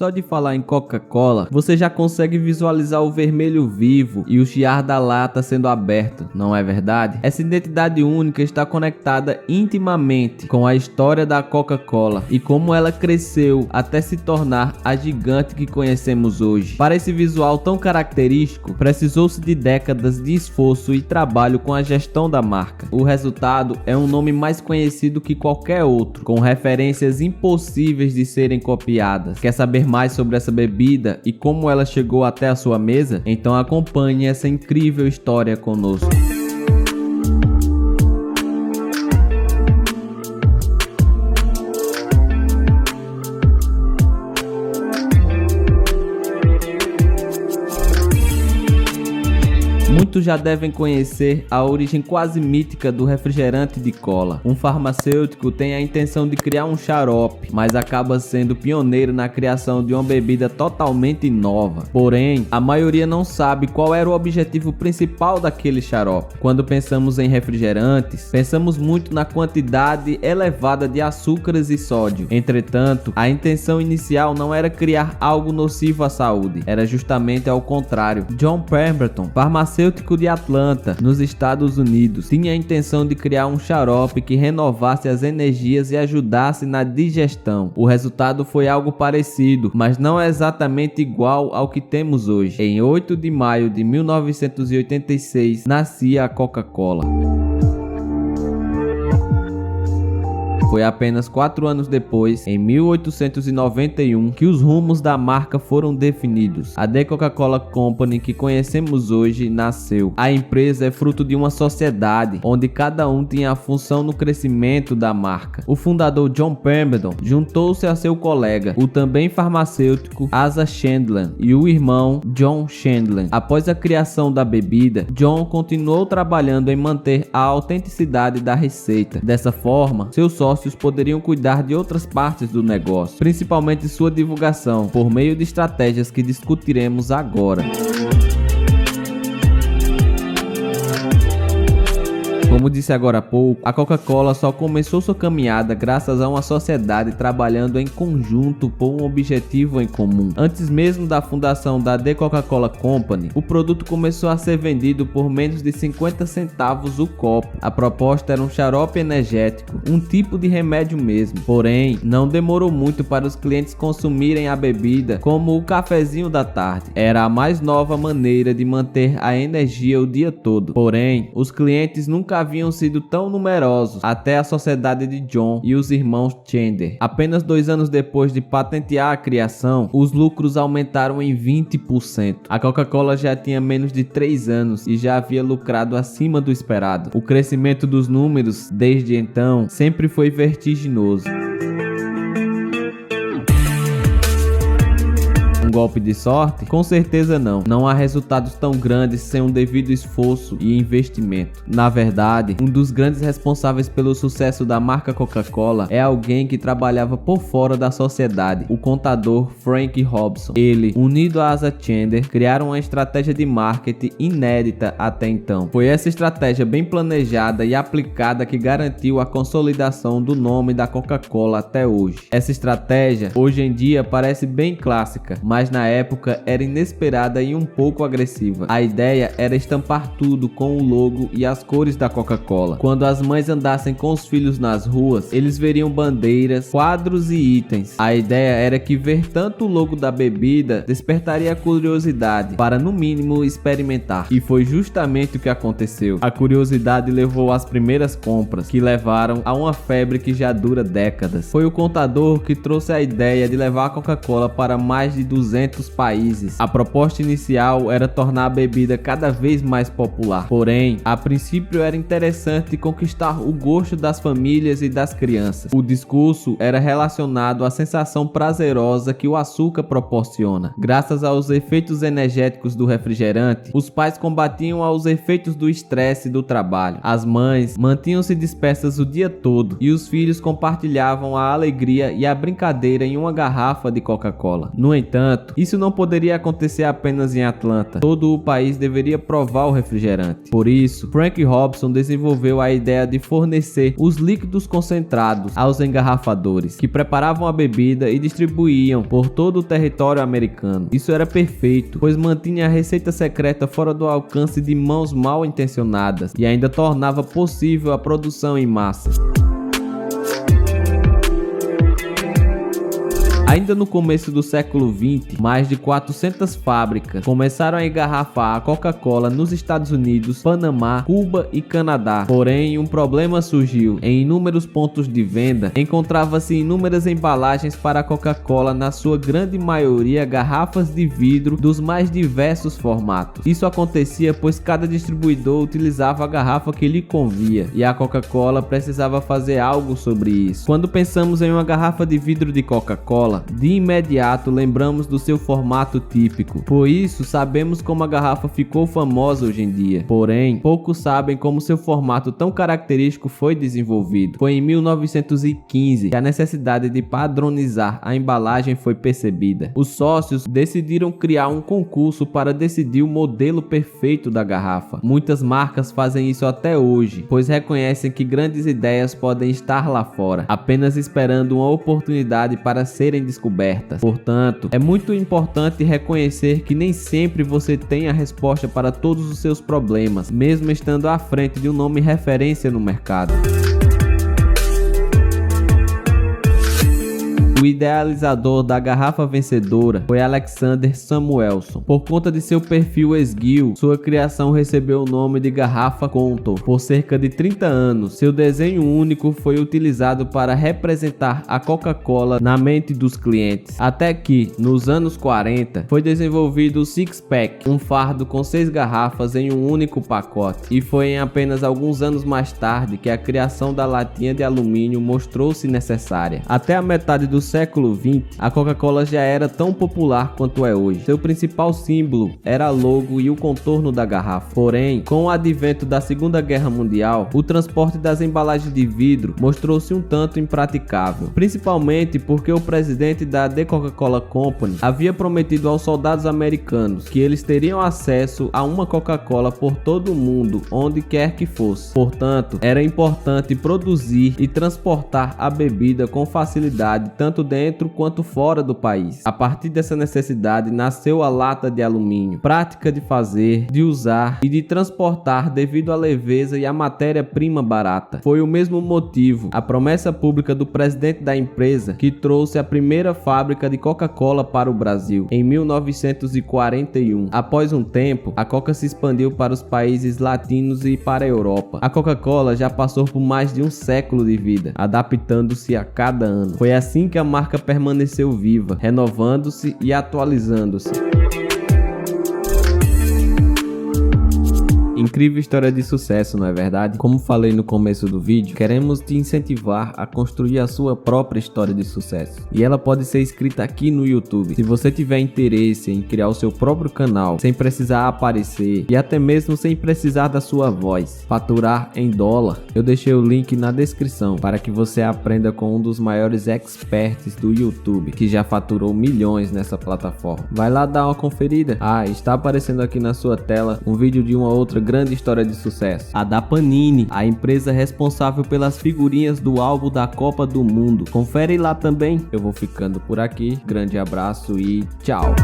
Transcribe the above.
Só de falar em Coca-Cola, você já consegue visualizar o vermelho vivo e o chiar da lata sendo aberto, não é verdade? Essa identidade única está conectada intimamente com a história da Coca-Cola e como ela cresceu até se tornar a gigante que conhecemos hoje. Para esse visual tão característico, precisou-se de décadas de esforço e trabalho com a gestão da marca. O resultado é um nome mais conhecido que qualquer outro, com referências impossíveis de serem copiadas. Quer saber mais sobre essa bebida e como ela chegou até a sua mesa? Então acompanhe essa incrível história conosco. Muitos já devem conhecer a origem quase mítica do refrigerante de cola. Um farmacêutico tem a intenção de criar um xarope, mas acaba sendo pioneiro na criação de uma bebida totalmente nova. Porém, a maioria não sabe qual era o objetivo principal daquele xarope. Quando pensamos em refrigerantes, pensamos muito na quantidade elevada de açúcares e sódio. Entretanto, a intenção inicial não era criar algo nocivo à saúde, era justamente ao contrário. John Pemberton, farmacêutico de Atlanta, nos Estados Unidos, tinha a intenção de criar um xarope que renovasse as energias e ajudasse na digestão. O resultado foi algo parecido, mas não é exatamente igual ao que temos hoje. Em 8 de maio de 1986, nascia a Coca-Cola. Foi apenas 4 anos depois, em 1891, que os rumos da marca foram definidos. A The Coca-Cola Company que conhecemos hoje nasceu. A empresa é fruto de uma sociedade, onde cada um tinha a função no crescimento da marca. O fundador John Pemberton juntou-se a seu colega, o também farmacêutico Asa Chandler, e o irmão John Chandler. Após a criação da bebida, John continuou trabalhando em manter a autenticidade da receita. Dessa forma, seus sócios poderiam cuidar de outras partes do negócio, principalmente sua divulgação, por meio de estratégias que discutiremos agora. Como disse agora há pouco, a Coca-Cola só começou sua caminhada graças a uma sociedade trabalhando em conjunto por um objetivo em comum. Antes mesmo da fundação da The Coca-Cola Company, o produto começou a ser vendido por menos de 50 centavos o copo. A proposta era um xarope energético, um tipo de remédio mesmo. Porém, não demorou muito para os clientes consumirem a bebida como o cafezinho da tarde. Era a mais nova maneira de manter a energia o dia todo. Porém, os clientes nunca haviam sido tão numerosos até a sociedade de John e os irmãos Chandler. Apenas 2 anos depois de patentear a criação, os lucros aumentaram em 20%. A Coca-Cola já tinha menos de 3 anos e já havia lucrado acima do esperado. O crescimento dos números desde então sempre foi vertiginoso. Um golpe de sorte? Com certeza não. Não há resultados tão grandes sem um devido esforço e investimento. Na verdade, um dos grandes responsáveis pelo sucesso da marca Coca-Cola é alguém que trabalhava por fora da sociedade, o contador Frank Robson. Ele, unido a Asa Chandler, criaram uma estratégia de marketing inédita até então. Foi essa estratégia bem planejada e aplicada que garantiu a consolidação do nome da Coca-Cola até hoje. Essa estratégia, hoje em dia, parece bem clássica, mas na época era inesperada e um pouco agressiva. A ideia era estampar tudo com o logo e as cores da Coca-Cola. Quando as mães andassem com os filhos nas ruas, eles veriam bandeiras, quadros e itens. A ideia era que ver tanto o logo da bebida despertaria a curiosidade para, no mínimo, experimentar. E foi justamente o que aconteceu. A curiosidade levou às primeiras compras, que levaram a uma febre que já dura décadas. Foi o contador que trouxe a ideia de levar a Coca-Cola para mais de 200 países. A proposta inicial era tornar a bebida cada vez mais popular. Porém, a princípio era interessante conquistar o gosto das famílias e das crianças. O discurso era relacionado à sensação prazerosa que o açúcar proporciona. Graças aos efeitos energéticos do refrigerante, os pais combatiam aos efeitos do estresse do trabalho. As mães mantinham-se dispersas o dia todo e os filhos compartilhavam a alegria e a brincadeira em uma garrafa de Coca-Cola. No entanto, entanto, isso não poderia acontecer apenas em Atlanta. Todo o país deveria provar o refrigerante. Por isso, Frank Robson desenvolveu a ideia de fornecer os líquidos concentrados aos engarrafadores, que preparavam a bebida e distribuíam por todo o território americano. Isso era perfeito, pois mantinha a receita secreta fora do alcance de mãos mal intencionadas e ainda tornava possível a produção em massa. Ainda no começo do século XX, mais de 400 fábricas começaram a engarrafar a Coca-Cola nos Estados Unidos, Panamá, Cuba e Canadá. Porém, um problema surgiu. Em inúmeros pontos de venda, encontrava-se inúmeras embalagens para a Coca-Cola, na sua grande maioria garrafas de vidro dos mais diversos formatos. Isso acontecia pois cada distribuidor utilizava a garrafa que lhe convia, e a Coca-Cola precisava fazer algo sobre isso. Quando pensamos em uma garrafa de vidro de Coca-Cola, de imediato lembramos do seu formato típico. Por isso, sabemos como a garrafa ficou famosa hoje em dia. Porém, poucos sabem como seu formato tão característico foi desenvolvido. Foi em 1915 que a necessidade de padronizar a embalagem foi percebida. Os sócios decidiram criar um concurso para decidir o modelo perfeito da garrafa. Muitas marcas fazem isso até hoje, pois reconhecem que grandes ideias podem estar lá fora, apenas esperando uma oportunidade para serem descobertas. Portanto, é muito importante reconhecer que nem sempre você tem a resposta para todos os seus problemas, mesmo estando à frente de um nome referência no mercado. O idealizador da garrafa vencedora foi Alexander Samuelson. Por conta de seu perfil esguio, sua criação recebeu o nome de garrafa Contour. Por cerca de 30 anos, seu desenho único foi utilizado para representar a Coca-Cola na mente dos clientes. Até que, nos anos 40, foi desenvolvido o Six Pack, um fardo com 6 garrafas em um único pacote. E foi em apenas alguns anos mais tarde que a criação da latinha de alumínio mostrou-se necessária. Até a metade do século XX, a Coca-Cola já era tão popular quanto é hoje. Seu principal símbolo era a logo e o contorno da garrafa. Porém, com o advento da Segunda Guerra Mundial, o transporte das embalagens de vidro mostrou-se um tanto impraticável, principalmente porque o presidente da The Coca-Cola Company havia prometido aos soldados americanos que eles teriam acesso a uma Coca-Cola por todo o mundo, onde quer que fosse. Portanto, era importante produzir e transportar a bebida com facilidade, tanto dentro quanto fora do país. A partir dessa necessidade nasceu a lata de alumínio, prática de fazer, de usar e de transportar devido à leveza e à matéria-prima barata. Foi o mesmo motivo, a promessa pública do presidente da empresa, que trouxe a primeira fábrica de Coca-Cola para o Brasil em 1941. Após um tempo, a Coca se expandiu para os países latinos e para a Europa. A Coca-Cola já passou por mais de um século de vida, adaptando-se a cada ano. Foi assim que a marca permaneceu viva, renovando-se e atualizando-se. Incrível história de sucesso, não é verdade? Como falei no começo do vídeo, queremos te incentivar a construir a sua própria história de sucesso. E ela pode ser escrita aqui no YouTube. Se você tiver interesse em criar o seu próprio canal, sem precisar aparecer e até mesmo sem precisar da sua voz, faturar em dólar, eu deixei o link na descrição para que você aprenda com um dos maiores experts do YouTube, que já faturou milhões nessa plataforma. Vai lá dar uma conferida. Está aparecendo aqui na sua tela um vídeo de uma outra grande história de sucesso, a da Panini, a empresa responsável pelas figurinhas do álbum da Copa do Mundo. Confere lá também. Eu vou ficando por aqui, grande abraço e tchau.